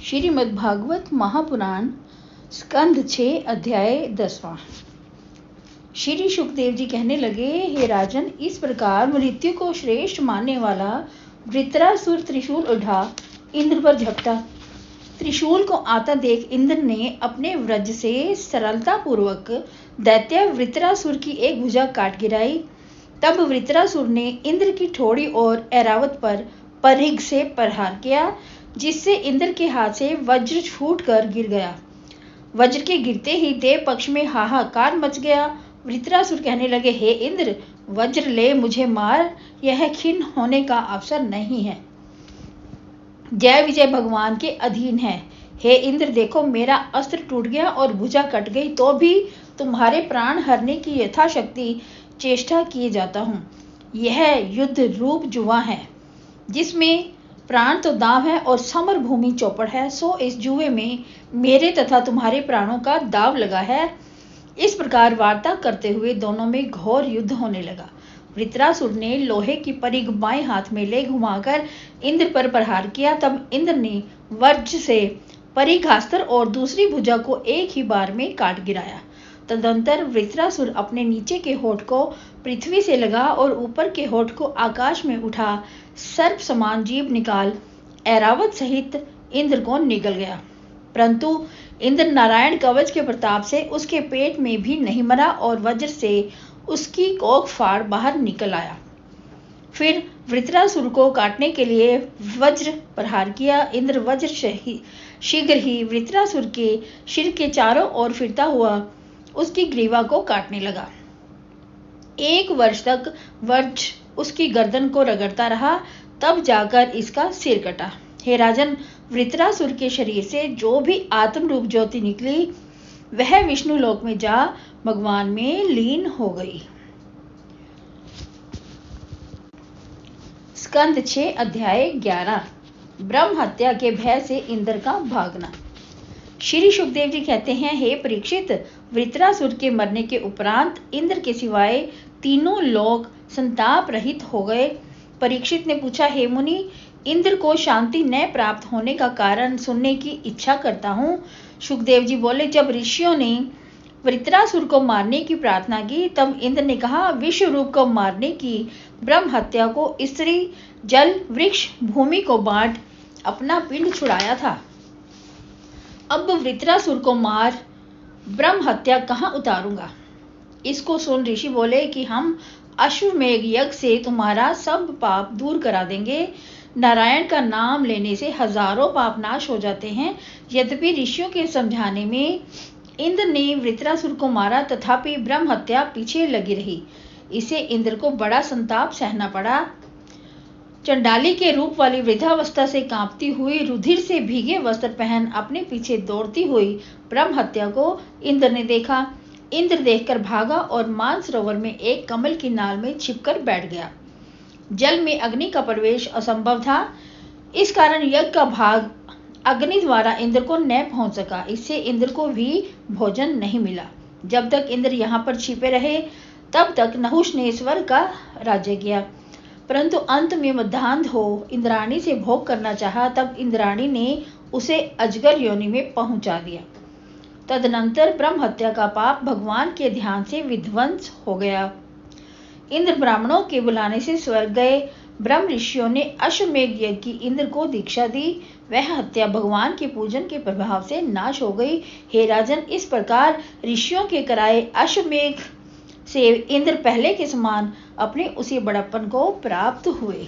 श्रीमद्भागवत महापुराण स्कंद 6 अध्याय 10वां। श्री सुखदेव जी कहने लगे, हे राजन, इस प्रकार मृत्यु को श्रेष्ठ मानने वाला वृत्रासुर त्रिशूल उठा इंद्र पर झपटा। त्रिशूल को आता देख इंद्र ने अपने वज्र से सरलता पूर्वक दैत्य वृत्रासुर की एक भुजा काट गिराई। तब वृत्रासुर ने इंद्र की ठोड़ी और ऐरावत पर परिघ से प्रहार किया, जिससे इंद्र के हाथ से वज्र छूटकर गिर गया। वज्र के गिरते ही देव पक्ष में हाहाकार मच गया। वृत्रासुर कहने लगे, हे इंद्र, वज्र ले मुझे मार, यह खिन्न होने का अवसर नहीं है। जय विजय भगवान के अधीन है। हे इंद्र, देखो, मेरा अस्त्र टूट गया और भुजा कट गई, तो भी तुम्हारे प्राण हरने की यथाशक्ति चेष्टा किए जाता हूँ। यह युद्ध रूप जुआ है, जिसमें प्राण तो दाव है और समर भूमि चौपड़ है। सो इस जुए में मेरे तथा तुम्हारे प्राणों का दाव लगा है। इस प्रकार वार्ता करते हुए दोनों में घोर युद्ध होने लगा। वृत्रासुर ने लोहे की परिघ बाएं हाथ में ले घुमाकर इंद्र पर प्रहार किया। तब इंद्र ने वज्र से परिघास्त्र और दूसरी भुजा को एक ही बार में काट गिराया। तदंतर वृत्रासुर अपने नीचे के होठ को पृथ्वी से लगा और ऊपर के होठ को आकाश में उठा सर्प समान जीभ निकाल ऐरावत सहित इंद्र को निगल गया। परंतु इंद्र नारायण कवच के प्रताप से उसके पेट में भी नहीं मरा और वज्र से उसकी कोख फाड़ बाहर निकल आया। फिर वृत्रासुर को काटने के लिए वज्र प्रहार किया। इंद्र वज्र शीघ्र ही वृत्रासुर के सिर के चारों ओर फिरता हुआ उसकी ग्रीवा को काटने लगा। 1 वर्ष तक वज्र उसकी गर्दन को रगड़ता रहा, तब जाकर इसका सिर कटा। हे राजन, वृत्रासुर के शरीर से जो भी आत्म रूप ज्योति निकली, वह विष्णु लोक में जा भगवान में लीन हो गई। स्कंद 6 अध्याय 11। ब्रह्म हत्या के भय से इंद्र का भागना। श्री सुखदेव जी कहते हैं, हे परीक्षित, वृत्रासुर के मरने के उपरांत इंद्र के सिवाय तीनों लोग संताप रहित हो गए। परीक्षित ने पूछा, हे मुनि, इंद्र को शांति न प्राप्त होने का कारण सुनने की इच्छा करता हूँ। सुखदेव जी बोले, जब ऋषियों ने वृत्रासुर को मारने की प्रार्थना की, तब इंद्र ने कहा, विश्व रूप को मारने की ब्रह्म हत्या को स्त्री, जल, वृक्ष, भूमि को बांट अपना पिंड छुड़ाया था। अब वृत्रासुर को मार ब्रह्म हत्या कहाँ उतारूंगा। इसको सुन ऋषि बोले कि हम अश्वमेघ यज्ञ से तुम्हारा सब पाप दूर करा देंगे। नारायण का नाम लेने से हजारों पाप नाश हो जाते हैं। यद्यपि ऋषियों के समझाने में इंद्र ने वृत्रासुर को मारा, तथापि ब्रह्म हत्या पीछे लगी रही। इसे इंद्र को बड़ा संताप सहना पड़ा। चंडाली के रूप वाली वृद्धावस्था से कांपती हुई, रुधिर से भीगे वस्त्र पहन अपने पीछे दौड़ती हुई ब्रह्म हत्या को इंद्र ने देखा। इंद्र देखकर भागा और मानसरोवर में एक कमल की नाल में छिपकर बैठ गया। जल में अग्नि का प्रवेश असंभव था, इस कारण यज्ञ का भाग अग्नि द्वारा इंद्र को न पहुंच सका। इससे इंद्र को भी भोजन नहीं मिला। जब तक इंद्र यहाँ पर छिपे रहे, तब तक नहुष ने स्वर्ग का राज्य किया। परंतु अंत में मध्यान्ह हो इंद्राणी से भोग करना चाहा, तब इंद्राणी ने उसे अजगर योनि में पहुंचा दिया। तदनंतर ब्रह्म हत्या का पाप भगवान के ध्यान से विध्वंस हो गया। इंद्र ब्राह्मणों के बुलाने से स्वर्ग गए। ब्रह्म ऋषियों ने अश्वमेघ यज्ञ की इंद्र को दीक्षा दी। वह हत्या भगवान के पूजन के प्रभाव से नाश हो गई। हे राजन, इस प्रकार ऋषियों के कराए अश्वमेघ से इंद्र पहले के समान अपने उसी बड़प्पन को प्राप्त हुए।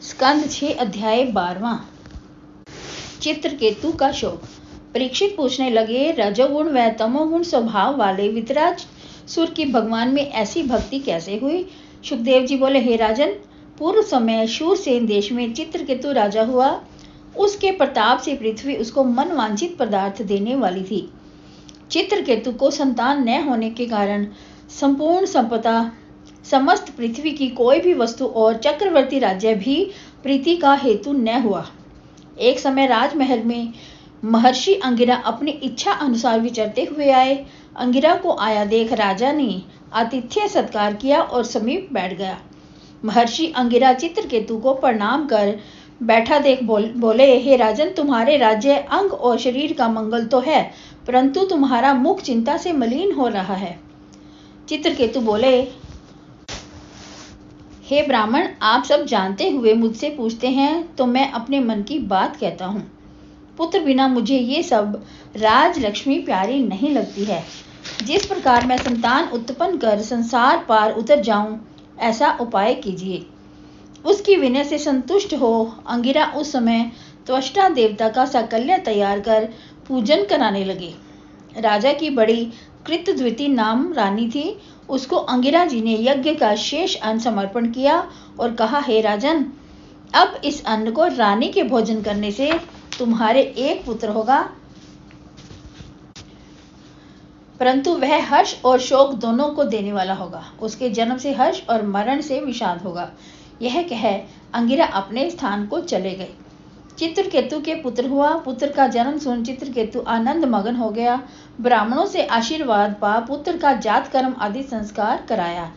स्कंद 6 अध्याय 12। चित्रकेतु का शोक। परीक्षित पूछने लगे, रजोगुण व तमोगुण स्वभाव वाले वृत्रासुर की भगवान में ऐसी भक्ति कैसे हुई। सुखदेव जी बोले, हे राजन, पूर्व समय शूरसेन देश में चित्रकेतु राजा हुआ। उसके प्रताप से पृथ्वी उसको मनवांछित पदार्थ देने वाली थी। चित्रकेतु को संतान न होने के कारण संपूर्ण संपदा, समस्त पृथ्वी की कोई भी वस्तु और चक्रवर्ती राज्य भी प्रीति का हेतु न हुआ। एक समय राजमहल में महर्षि अंगिरा अपनी इच्छा अनुसार विचरते हुए आए। अंगिरा को आया देख राजा ने आतिथ्य सत्कार किया और समीप बैठ गया। महर्षि अंगिरा चित्रकेतु को प्रणाम कर बैठा देख बोले, हे राजन, तुम्हारे राज्य, अंग और शरीर का मंगल तो है, परंतु तुम्हारा मुख चिंता से मलिन हो रहा है। चित्रकेतु बोले, हे ब्राह्मण, आप सब जानते हुए मुझसे पूछते हैं तो मैं अपने मन की बात कहता हूँ। पुत्र बिना मुझे ये सब राजलक्ष्मी प्यारी नहीं लगती है। जिस प्रकार मैं संतान उत्पन्न कर संसार पार उतर जाऊं, ऐसा उपाय कीजिए। उसकी विनय से संतुष्ट हो अंगिरा उस समय त्वष्टा देवता का साकल्य तैयार कर पूजन कराने लगे। राजा की बड़ी कृतद्विति नाम रानी थी। उसको अंगिरा जी ने यज्ञ का शेष अन्न समर्पण किया और कहा, हे राजन, अब इस अन्न को रानी के भोजन करने से तुम्हारे एक पुत्र होगा, परंतु वह हर्ष और शोक दोनों को देने वाला होगा। उसके जन्म से हर्ष और मरण से विषाद होगा। यह कह अंगिरा अपने स्थान को चले गए। चित्रकेतु के पुत्र हुआ। पुत्र का जन्म सुन चित्रकेतु आनंद मगन हो गया। ब्राह्मणों से आशीर्वाद पा पुत्र का जात कर्म आदि संस्कार कराया।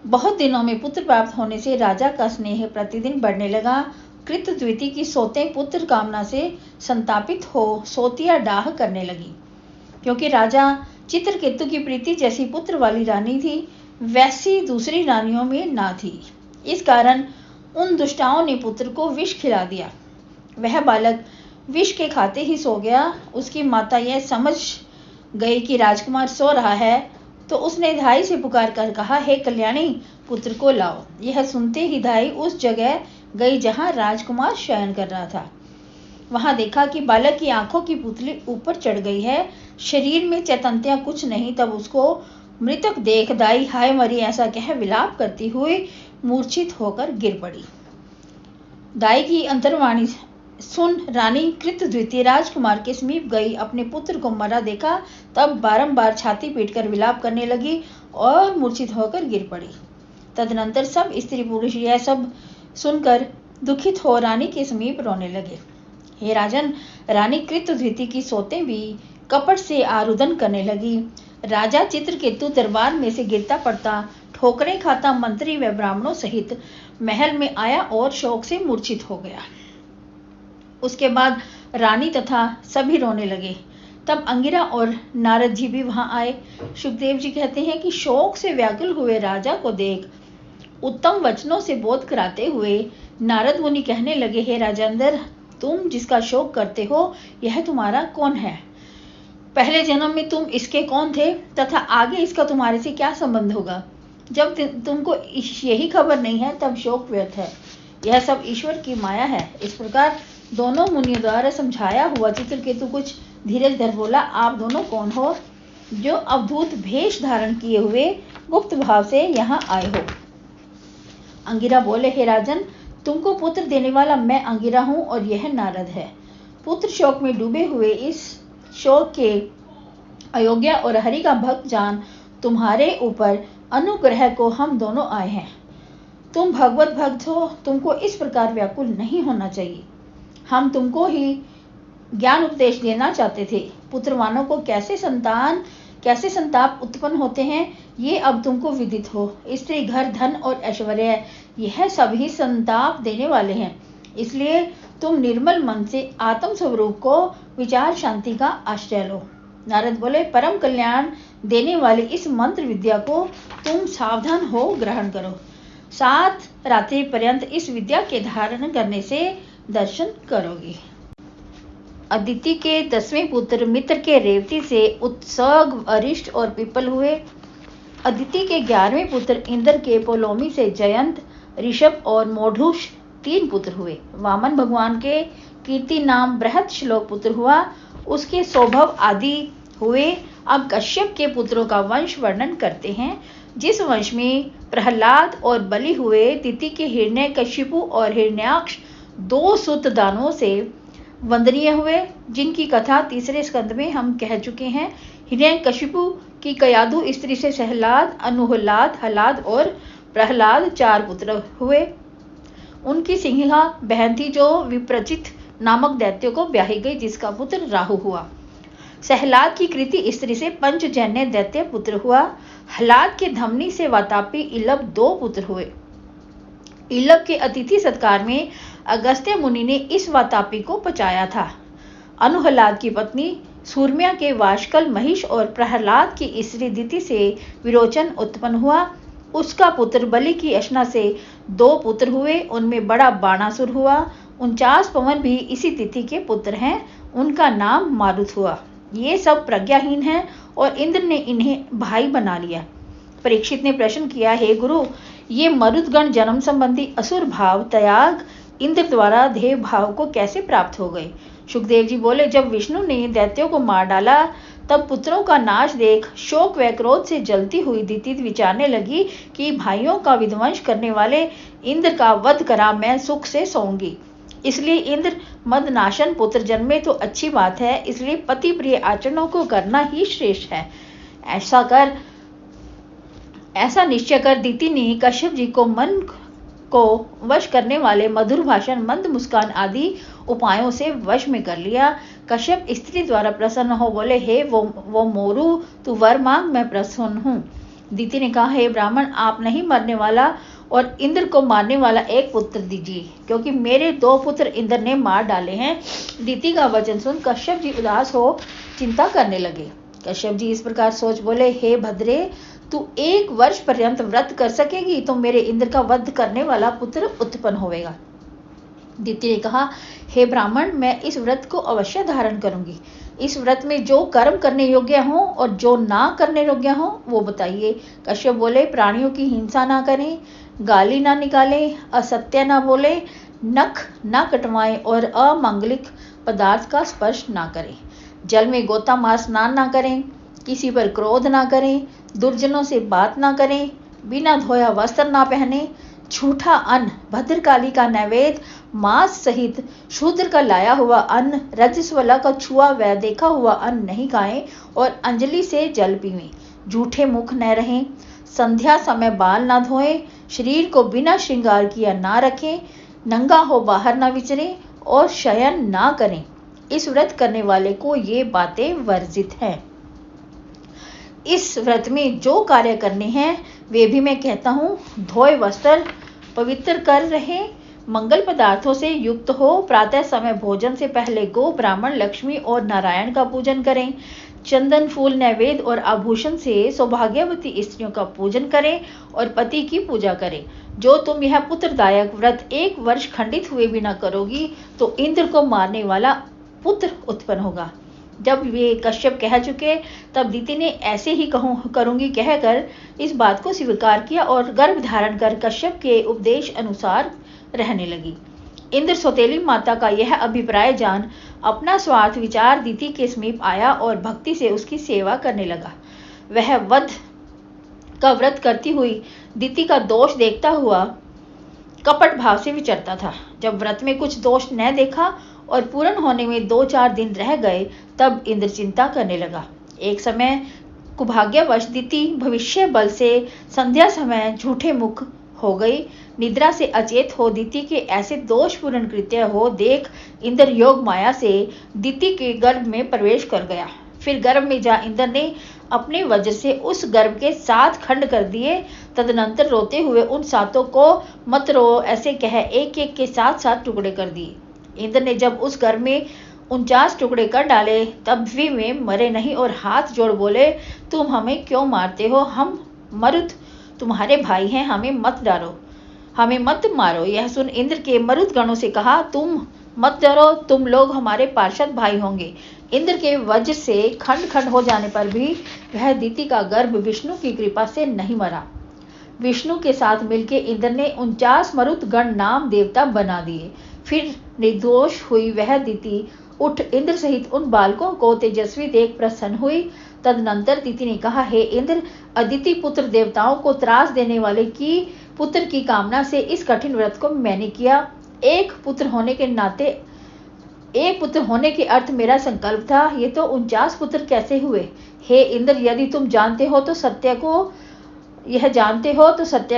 बहुत दिनों में पुत्र प्राप्त होने से राजा का स्नेह प्रतिदिन बढ़ने लगा। कृतद्विति की सोतें पुत्र कामना से संतापित हो सोतिया डाह करने लगी। क्योंकि राजा चित्रकेतु की प्रीति जैसी पुत्र वाली रानी थी, वैसी दूसरी रानियों में ना थी। इस कारण उन दुष्टाओं ने पुत्र को विष खिला दिया। वह बालक विष के खाते ही सो गया। उसकी माता यह समझ गई कि राजकुमार सो रहा है, तो उसने धाई से पुकार कर कहा, हे कल्याणी, पुत्र को लाओ। यह सुनते ही धाई उस जगह गई जहां राजकुमार शयन कर रहा था। वहां देखा कि बालक की आंखों की पुतली ऊपर चढ़ गई है, शरीर में चैतन्यता कुछ नहीं। तब उसको मृतक देख दाई हाय मरी ऐसा कह विलाप करती हुई मूर्छित होकर गिर पड़ी। दाई की अंतर्वाणी सुन रानी कृतद्विति राजकुमार के समीप गई, अपने पुत्र को मरा देखा, तब बारंबार छाती पीटकर विलाप करने लगी और मूर्छित होकर गिर पड़ी। तदनंतर सब स्त्री पुरुष यह सब सुनकर दुखित हो रानी के समीप रोने लगे। हे राजन, रानी कृतद्विति की सोतें भी कपट से आरुदन करने लगी। राजा चित्रकेतु दरबार में से गिरता पड़ता, ठोकरें खाता मंत्री व ब्राह्मणों सहित महल में आया और शोक से मूर्छित हो गया। उसके बाद रानी तथा सभी रोने लगे। तब अंगिरा और नारद जी भी वहां आए। सुखदेव जी कहते हैं कि शोक से व्याकुल हुए राजा को देख उत्तम वचनों से बोध कराते हुए नारद मुनि कहने लगे, हे राजेंद्र, तुम जिसका शोक करते हो, यह तुम्हारा कौन है? पहले जन्म में तुम इसके कौन थे तथा आगे इसका तुम्हारे से क्या संबंध होगा? जब तुमको यही खबर नहीं है, तब शोक व्यर्थ है। यह सब ईश्वर की माया है। इस प्रकार दोनों मुनियों द्वारा समझाया हुआ चित्रकेतु कुछ धीरज धर बोला, आप दोनों कौन हो जो अवधूत भेष धारण किए हुए गुप्त भाव से यहाँ आए हो? अंगिरा बोले, हे राजन, तुमको पुत्र देने वाला मैं अंगिरा हूँ और यह नारद है। पुत्र शोक में डूबे हुए इस शोक के अयोग्य और हरि का भक्त जान तुम्हारे ऊपर अनुग्रह को हम दोनों आए हैं। तुम भगवत भक्त हो, तुमको इस प्रकार व्याकुल नहीं होना चाहिए। हम तुमको ही ज्ञान उपदेश देना चाहते थे। पुत्रवानों को कैसे संताप उत्पन्न होते हैं, ये अब तुमको विदित हो। स्त्री, घर, धन और ऐश्वर्य, यह सभी संताप देने वाले हैं। इसलिए तुम निर्मल मन से आत्म स्वरूप को विचार शांति का आश्रय लो। नारद बोले, परम कल्याण देने वाली इस मंत्र विद्या को तुम सावधान हो ग्रहण करो। 7 रात्रि पर्यंत इस विद्या के धारण करने से दर्शन करोगे। अदिति के 10वें पुत्र मित्र के रेवती से उत्सर्ग, अरिष्ट और पिपल हुए। अदिति के 11वें पुत्र इंद्र के पोलोमी से जयंत, ऋषभ और मोढुष 3 पुत्र हुए। वामन भगवान के कीर्ति नाम बृहत श्लोक पुत्र हुआ। उसके सौभव आदि हुए। अब कश्यप के पुत्रों का वंश वर्णन करते हैं। जिस वंश में प्रहलाद और बलि हुए, तिथि के हिरण्यकशिपु और हिरण्याक्ष 2 सुत दानों से वंदनीय हुए, जिनकी कथा 3रे स्कंद में हम कह चुके हैं। हिरण्यकशिपु की कयाधु स्त्री से सहलाद, अनुहलाद, हलाद और प्रहलाद 4 पुत्र हुए। उनकी सिंहिला बहन थी जो विप्रचित नामक दैत्य को ब्याही गई, जिसका पुत्र राहु हुआ। सहलाद की कृति स्त्री से पंचजन्य दैत्य पुत्र हुआ। हलाद के धमनी से वातापी इलब 2 पुत्र हुए। इलब के अतिथि सत्कार में अगस्त्य मुनि ने इस वातापी को पचाया था। अनुहलाद की पत्नी सूर्म्या के वाशकल महिष और प्रहलाद की स्त्री दिति से विरोचन उत्पन्न हुआ। उसका पुत्र बलि की अशना से 2 पुत्र हुए, उनमें बड़ा बाणासुर हुआ। 49 पवन भी इसी तिथि के पुत्र हैं, उनका नाम मारुत हुआ। ये सब प्रज्ञाहीन हैं और इंद्र ने इन्हें भाई बना लिया। परीक्षित ने प्रश्न किया, हे गुरु, ये मरुदगण जन्म संबंधी असुर भाव त्याग इंद्र द्वारा देव भाव को कैसे प्राप्त हो गए? सुखदेव जी बोले, जब विष्णु ने दैत्यों को मार डाला तब पुत्रों का नाश देख शोक व क्रोध से जलती हुई दिति विचारने लगी कि भाइयों का विध्वंस करने वाले इंद्र का वध करा मैं सुख से सोऊंगी। इसलिए इंद्र मदनाशन पुत्र जन्मे तो अच्छी बात है, इसलिए पति प्रिय आचरणों को करना ही श्रेष्ठ है। ऐसा निश्चय कर दिति ने कश्यप जी को मन को वश करने वाले मधुर भाषण, मंद मुस्कान आदि उपायों से वश में कर लिया। कश्यप स्त्री द्वारा प्रसन्न हो बोले, हे वो मोरू, तू वर मांग, मैं प्रसन्न हूँ। दिति ने कहा, हे ब्राह्मण, आप नहीं मरने वाला और इंद्र को मारने वाला एक पुत्र दीजिए, क्योंकि मेरे 2 पुत्र इंद्र ने मार डाले हैं। दिति का वचन सुन कश्यप जी उदास हो चिंता करने लगे। कश्यप जी इस प्रकार सोच बोले, हे भद्रे, तू 1 वर्ष पर्यंत व्रत कर सकेगी तो मेरे इंद्र का वध करने वाला पुत्र उत्पन्न होवेगा। दिति ने कहा, हे ब्राह्मण, मैं इस व्रत को अवश्य धारण करूंगी। इस व्रत में जो कर्म करने योग्य हो और जो ना करने योग्य हो वो बताइए। कश्यप बोले, प्राणियों की हिंसा ना करें, गाली ना निकालें, असत्य ना बोले, नख ना कटवाएं और अमांगलिक पदार्थ का स्पर्श ना करें, जल में गोता मार स्नान ना करें, किसी पर क्रोध ना करें, दुर्जनों से बात ना करें, बिना धोया वस्त्र ना पहने, झूठा अन्न, भद्रकाली का नैवेद्य, मांस सहित शूद्र का लाया हुआ अन्न, रजस्वला का छुआ व देखा हुआ अन्न नहीं खाएं और अंजलि से जल पीवें, झूठे मुख न रहें, संध्या समय बाल ना धोएं, शरीर को बिना श्रृंगार किया ना रखें, नंगा हो बाहर ना विचरें और शयन ना करें। इस व्रत करने वाले को ये बातें वर्जित हैं। इस व्रत में जो कार्य करने हैं वे भी मैं कहता हूँ। धोए वस्त्र, पवित्र कर रहे, मंगल पदार्थों से युक्त हो, प्रातः समय भोजन से पहले गो, ब्राह्मण, लक्ष्मी और नारायण का पूजन करें, चंदन, फूल, नैवेद्य और आभूषण से सौभाग्यवती स्त्रियों का पूजन करें और पति की पूजा करें। जो तुम यह पुत्रदायक व्रत 1 वर्ष खंडित हुए बिना करोगी तो इंद्र को मारने वाला पुत्र उत्पन्न होगा। जब वे कश्यप कह चुके तब दिति ने ऐसे ही करूंगी कहकर इस बात को स्वीकार किया और गर्भ धारण कर कश्यप के उपदेश अनुसार रहने लगी। इंद्र सौतेली माता का यह अभिप्राय जान अपना स्वार्थ विचार दिति के समीप आया और भक्ति से उसकी सेवा करने लगा। वह वध का व्रत करती हुई दिति का दोष देखता हुआ कपट भाव से विचरता था। जब व्रत में कुछ दोष न देखा और पूर्ण होने में 2-4 दिन रह गए तब इंद्र चिंता करने लगा। एक समय कुभाग्यवश दिति भविष्य बल से संध्या समय झूठे मुख हो गई। निद्रा से अचेत हो दिति के ऐसे दोषपूर्ण कृत्य हो देख इंद्र योग माया से दिति के गर्भ में प्रवेश कर गया। फिर गर्भ में जा इंद्र ने अपने वज्र से उस गर्भ के 7 खंड कर दिए। तदनंतर रोते हुए उन 7 को मत रो ऐसे कह एक एक के 7 टुकड़े कर दिए। इंद्र ने जब उस गर्भ में 49 टुकड़े कर डाले तब भी वे मरे नहीं और हाथ जोड़ बोले, तुम हमें क्यों मारते हो? हम मरुत तुम्हारे भाई हैं, हमें मत मारो। यह सुन इंद्र के मरुत गणों से कहा, तुम मत डरो, तुम लोग हमारे पार्षद भाई होंगे। इंद्र के वज्र से खंड खंड हो जाने पर भी वह दिति का गर्भ विष्णु की कृपा से नहीं मरा। विष्णु के साथ मिलकर इंद्र ने 49 मरुत गण नाम देवता बना दिए। फिर निर्दोष हुई वह दिति उठ इंद्र सहित उन बालकों को तेजस्वी देख प्रसन्न हुई। तदनंतर दिति ने कहा, हे इंद्र, अदिति पुत्र देवताओं को त्रास देने वाले की पुत्र की कामना से इस कठिन व्रत को मैंने किया। एक पुत्र होने के अर्थ मेरा संकल्प था, ये तो 49 पुत्र कैसे हुए? हे इंद्र, यदि तुम जानते हो तो सत्य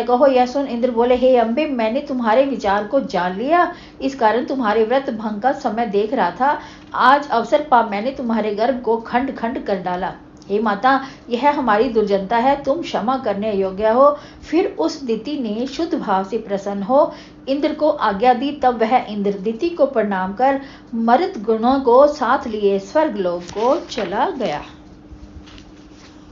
कहो। यह सुन इंद्र बोले, हे अम्बे, मैंने तुम्हारे विचार को जान लिया, इस कारण तुम्हारे व्रत भंग का समय देख रहा था। आज अवसर पा मैंने तुम्हारे गर्भ को खंड खंड कर डाला। हे माता, यह हमारी दुर्जनता है, तुम क्षमा करने योग्य हो। फिर उस दिति ने शुद्ध भाव से प्रसन्न हो इंद्र को आज्ञा दी। तब वह इंद्र दिति को प्रणाम कर मर्त गुणों को साथ लिए स्वर्गलोक को चला गया।